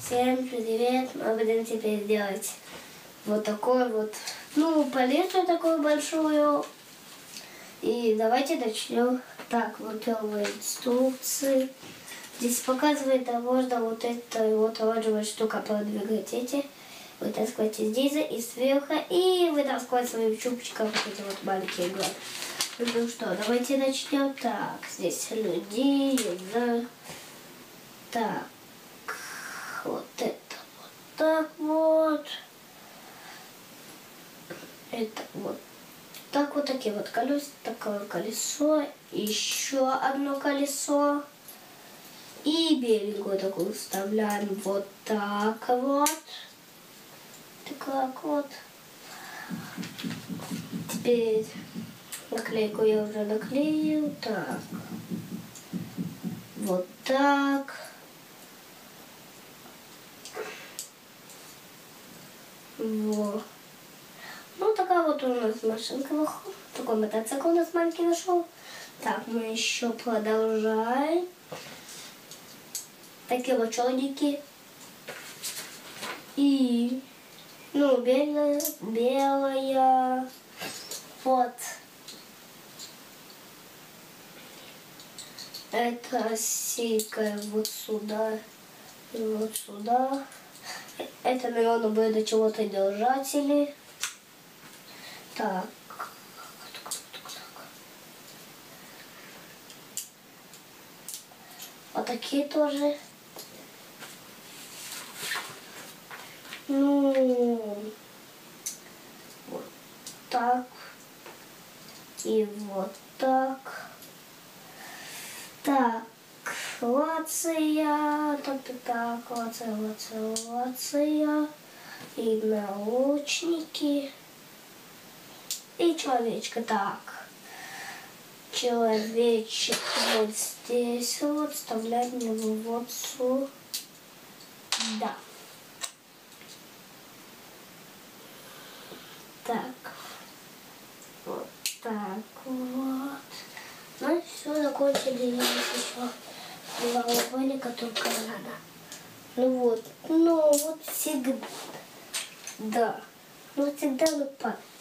Всем привет! Мы будем теперь делать вот такой вот, палитру такую большую. И давайте начнем. Так, вот первые инструкции. Здесь показывает, а можно вот эта вот оранжевая штука продвигать эти. Вытаскивайте здесь и сверху, и вытаскивать своим чубчиком вот эти вот маленькие глаза. Ну что, давайте начнем. Так, здесь люди, язык. Так, вот это вот так вот. Это вот так вот такие вот колеса, такое колесо, еще одно колесо. И беленькую такую вставляем вот так вот. Так вот. Теперь наклейку я уже наклеил. Так. Вот так. Вот. Ну, такая вот у нас машинка выходит. Такой мотоцикл у нас маленький вышел. Так, мы еще продолжаем. Такие вот черненькие. И, белая. Вот. Это сикая вот сюда и вот сюда. Это, наверное, будет до чего-то держатели. Так. Вот такие тоже. Вот так. И вот так. Так. Лация. Так. Лация. И наушники. И человечка. Так. Человечек вот здесь вот. Вставляем его вот сюда. Так. Вот так вот. Ну и все, закончили. Еще два угольника, только надо. Вот всегда. Всегда падает.